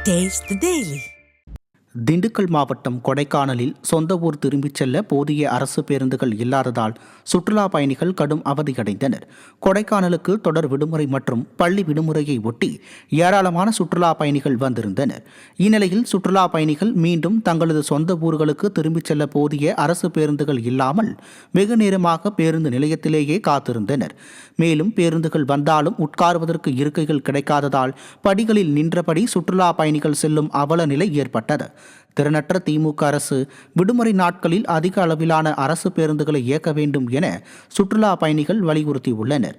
Taste the Daily. Dindigul மாவட்டம் கொடைக்கானலில் சொந்த ஊர் திரும்பிச் செல்ல போதிய அரசு பேருந்துகள் இல்லாததால் சுற்றுலா பயணிகள் கடும் அவதியடைந்தனர். கொடைக்கானலுக்கு தொடர் விடுமுறை மற்றும் பள்ளி விடுமுறையை ஒட்டி ஏராளமான சுற்றுலா பயணிகள் வந்திருந்தனர். இந்நிலையில் சுற்றுலா பயணிகள் மீண்டும் தங்களது சொந்த ஊர்களுக்கு திரும்பிச் செல்ல போதிய அரசு பேருந்துகள் இல்லாமல் வெகு நேரமாக பேருந்து நிலையத்திலேயே காத்திருந்தனர். மேலும் பேருந்துகள் வந்தாலும் உட்காருவதற்கு இருக்கைகள் கிடைக்காததால் படிகளில் நின்றபடி சுற்றுலா பயணிகள் செல்லும் அவல நிலை ஏற்பட்டது. திறனற்ற திமுக அரசு விடுமுறை நாட்களில் அதிக அளவிலான அரசு பேருந்துகளை இயக்க வேண்டும் என சுற்றுலா பயணிகள் வலியுறுத்தியுள்ளனர்.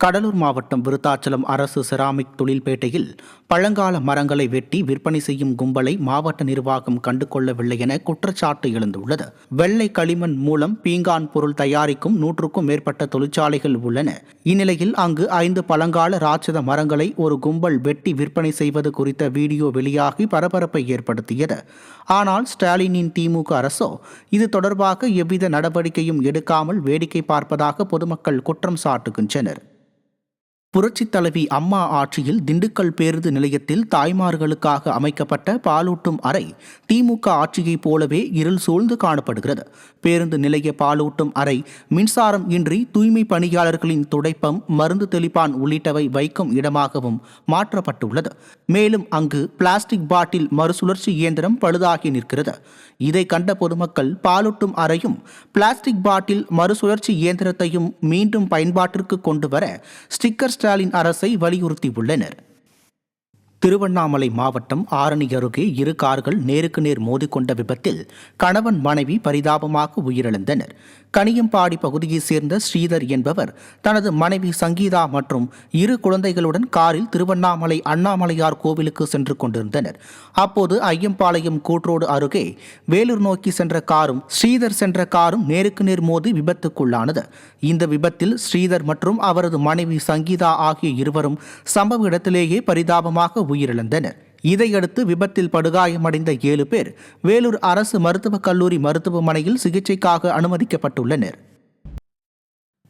கடலூர் மாவட்டம் விருத்தாச்சலம் அரசு செராமிக் தொழில்பேட்டையில் பழங்கால மரங்களை வெட்டி விற்பனை செய்யும் கும்பலை மாவட்ட நிர்வாகம் கண்டுகொள்ளவில்லை என குற்றச்சாட்டு எழுந்துள்ளது. வெள்ளை களிமண் மூலம் பீங்கான் பொருள் தயாரிக்கும் 100க்கும் மேற்பட்ட தொழிற்சாலைகள் உள்ளன. இந்நிலையில் அங்கு 5 பழங்கால ராட்சத மரங்களை ஒரு கும்பல் வெட்டி விற்பனை செய்வது குறித்த வீடியோ வெளியாகி பரபரப்பை ஏற்படுத்தியது. ஆனால் ஸ்டாலினின் திமுக அரசோ இது தொடர்பாக எவ்வித நடவடிக்கையும் எடுக்காமல் வேடிக்கை பார்ப்பதாக பொதுமக்கள் குற்றம் சாட்டுகின்றனர். புரட்சித் தலைவி அம்மா ஆட்சியில் திண்டுக்கல் பேருந்து நிலையத்தில் தாய்மார்களுக்காக அமைக்கப்பட்ட பாலூட்டும் அறை திமுக ஆட்சியைப் போலவே இருள் சூழ்ந்து காணப்படுகிறது. பேருந்து நிலைய பாலூட்டும் அறை மின்சாரம் இன்றி தூய்மை பணியாளர்களின் துடைப்பம், மருந்து தெளிப்பான் உள்ளிட்டவை வைக்கும் இடமாகவும் மாற்றப்பட்டுள்ளது. மேலும் அங்கு பிளாஸ்டிக் பாட்டில் மறுசுழற்சி இயந்திரம் பழுதாகி நிற்கிறது. இதை கண்ட பொதுமக்கள் பாலூட்டும் அறையும் பிளாஸ்டிக் பாட்டில் மறுசுழற்சி இயந்திரத்தையும் மீண்டும் பயன்பாட்டிற்கு கொண்டு வர ஸ்டிக்கர் ஸ்டாலின் அரசை வலியுறுத்தியுள்ளனர். திருவண்ணாமலை மாவட்டம் ஆரணி அருகே 2 கார்கள் நேருக்கு நேர் மோதிக்கொண்ட விபத்தில் கணவன் மனைவி பரிதாபமாக உயிரிழந்தனர். கனியம்பாடி பகுதியைச் சேர்ந்த ஸ்ரீதர் என்பவர் தனது மனைவி சங்கீதா மற்றும் 2 குழந்தைகளுடன் காரில் திருவண்ணாமலை அண்ணாமலையார் கோவிலுக்கு சென்று கொண்டிருந்தனர். அப்போது ஐயம்பாளையம் கூட்ரோடு அருகே வேலூர் நோக்கி சென்ற காரும் ஸ்ரீதர் சென்ற காரும் நேருக்கு நேர் மோதி விபத்துக்குள்ளானது. இந்த விபத்தில் ஸ்ரீதர் மற்றும் அவரது மனைவி சங்கீதா ஆகிய இருவரும் சம்பவ இடத்திலேயே பரிதாபமாக உயிரிழந்தனர். இதையடுத்து விபத்தில் படுகாயமடைந்த 7 பேர் வேலூர் அரசு மருத்துவக் கல்லூரி மருத்துவமனையில் சிகிச்சைக்காக அனுமதிக்கப்பட்டுள்ளனர்.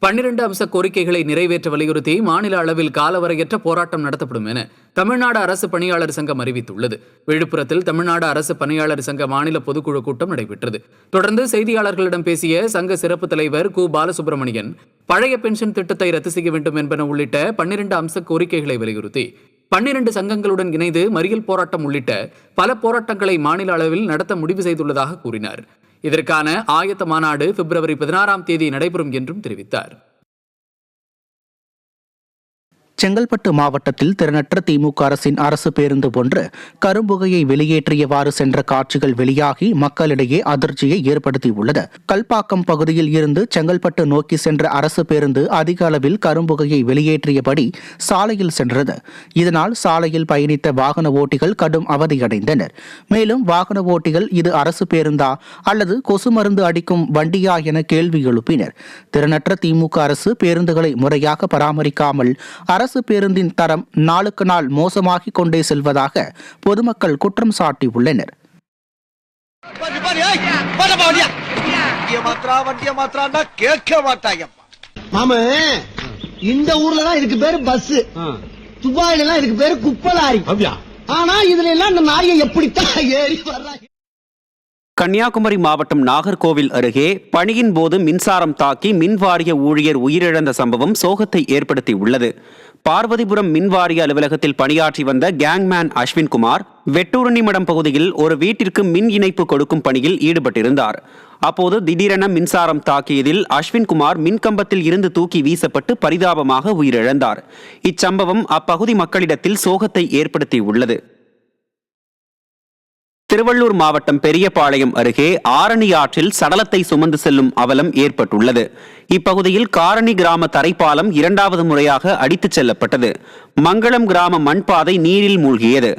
12 அம்ச கோரிக்கைகளை நிறைவேற்ற வலியுறுத்தி மாநில அளவில் காலவரையற்ற போராட்டம் நடத்தப்படும் என தமிழ்நாடு அரசு பணியாளர் சங்கம் அறிவித்துள்ளது. விழுப்புரத்தில் தமிழ்நாடு அரசு பணியாளர் சங்க மாநில பொதுக்குழு கூட்டம் நடைபெற்றது. தொடர்ந்து செய்தியாளர்களிடம் பேசிய சங்க சிறப்பு தலைவர் கு பாலசுப்ரமணியன், பழைய பென்ஷன் திட்டத்தை ரத்து செய்ய வேண்டும் என்பன உள்ளிட்ட 12 அம்ச கோரிக்கைகளை வலியுறுத்தி 12 சங்கங்களுடன் இணைந்து மறியல் போராட்டம் உள்ளிட்ட பல போராட்டங்களை மாநில அளவில் நடத்த முடிவு செய்துள்ளதாக கூறினார். இதற்கான ஆயத்த மாநாடு பிப்ரவரி 16ஆம் தேதி நடைபெறும் என்றும் தெரிவித்தார். செங்கல்பட்டு மாவட்டத்தில் திறனற்ற திமுக அரசின் அரசு பேருந்து ஒன்று கரும்புகையை வெளியேற்றியவாறு சென்ற காட்சிகள் வெளியாகி மக்களிடையே அதிர்ச்சியை ஏற்படுத்தியுள்ளது. கல்பாக்கம் பகுதியில் இருந்து செங்கல்பட்டு நோக்கி சென்ற அரசு பேருந்து அதிக அளவில் கரும்புகையை வெளியேற்றியபடி சாலையில் சென்றது. இதனால் சாலையில் பயணித்த வாகன ஓட்டிகள் கடும் அவதியடைந்தனர். மேலும் வாகன ஓட்டிகள் இது அரசு பேருந்தா அல்லது கொசு மருந்து அடிக்கும் வண்டியா என கேள்வி எழுப்பினர். திறனற்ற திமுக அரசு பேருந்துகளை முறையாக பராமரிக்காமல் அரசு பேருந்தின் தரம் நாளுக்கு நாள் மோசமாகிக் கொண்டே செல்வதாக பொதுமக்கள் குற்றம் சாட்டியுள்ளனர். இந்த ஊர்ல தான் இதுக்கு பேரு பஸ், துபாயில எல்லாம் இதுக்கு பேரு குப்பலாரி. ஆனா இதுல எல்லாம் இந்த நாயை எப்படித்தான் ஏறி வர்றாங்க. கன்னியாகுமரி மாவட்டம் நாகர்கோவில் அருகே பணியின் போது மின்சாரம் தாக்கி மின்வாரிய ஊழியர் உயிரிழந்த சம்பவம் சோகத்தை ஏற்படுத்தி உள்ளது. பார்வதிபுரம் மின்வாரிய அலுவலகத்தில் பணியாற்றி வந்த கேங்மேன் அஸ்வின்குமார் வெட்டூரணிமடம் பகுதியில் ஒரு வீட்டிற்கு மின் இணைப்பு கொடுக்கும் பணியில் ஈடுபட்டிருந்தார். அப்போது திடீரென மின்சாரம் தாக்கியதில் அஸ்வின்குமார் மின்கம்பத்தில் இருந்து தூக்கி வீசப்பட்டு பரிதாபமாக உயிரிழந்தார். இச்சம்பவம் அப்பகுதி மக்களிடத்தில் சோகத்தை ஏற்படுத்தி உள்ளது. திருவள்ளூர் மாவட்டம் பெரியபாளையம் அருகே ஆரணி ஆற்றில் சடலத்தை சுமந்து செல்லும் அவலம் ஏற்பட்டுள்ளது. இப்பகுதியில் காரணி கிராம தரைப்பாலம் 2வது முறையாக அடித்துச் செல்லப்பட்டது. மங்களம் கிராம மண்பாதை நீரில் மூழ்கியது.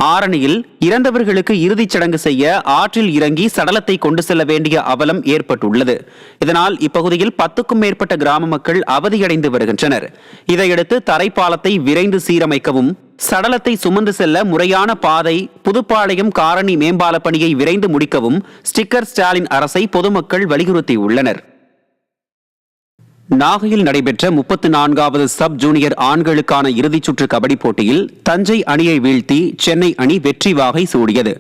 ஆரணியில் இறந்தவர்களுக்கு இறுதிச் சடங்கு செய்ய ஆற்றில் இறங்கி சடலத்தை கொண்டு செல்ல வேண்டிய அவலம் ஏற்பட்டுள்ளது. இதனால் இப்பகுதியில் 10க்கும் மேற்பட்ட கிராம மக்கள் அவதியடைந்து வருகின்றனர். இதையடுத்து தரைப்பாலத்தை விரைந்து சீரமைக்கவும், சடலத்தை சுமந்து செல்ல முறையான பாதை, புதுப்பாளையம் காரணி மேம்பால பணியை விரைந்து முடிக்கவும் ஸ்டிக்கர் ஸ்டாலின் அரசை பொதுமக்கள் வலியுறுத்தியுள்ளனர். நாகையில் நடைபெற்ற 34வது சப் ஜூனியர் ஆண்களுக்கான இறுதிச் சுற்று கபடி போட்டியில் தஞ்சை அணியை வீழ்த்தி சென்னை அணி வெற்றி வாகை சூடியது.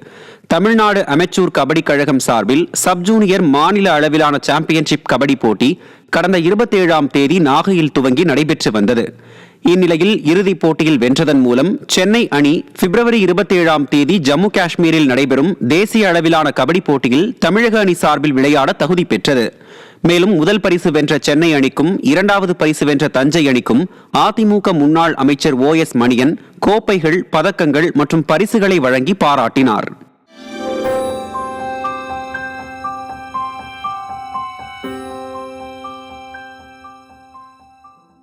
தமிழ்நாடு அமெச்சூர் கபடி கழகம் சார்பில் சப் ஜூனியர் மாநில அளவிலான சாம்பியன்ஷிப் கபடி போட்டி கடந்த 27ஆம் தேதி நாகையில் துவங்கி நடைபெற்று வந்தது. இந்நிலையில் இறுதிப் போட்டியில் வென்றதன் மூலம் சென்னை அணி பிப்ரவரி 27ஆம் தேதி ஜம்மு காஷ்மீரில் நடைபெறும் தேசிய அளவிலான கபடி போட்டியில் தமிழக அணி சார்பில் விளையாட தகுதி பெற்றது. மேலும் முதல் பரிசு வென்ற சென்னை அணிக்கும் 2வது பரிசு வென்ற தஞ்சை அணிக்கும் அதிமுக முன்னாள் அமைச்சர் OS மணியன் கோப்பைகள், பதக்கங்கள் மற்றும் பரிசுகளை வழங்கி பாராட்டினார்.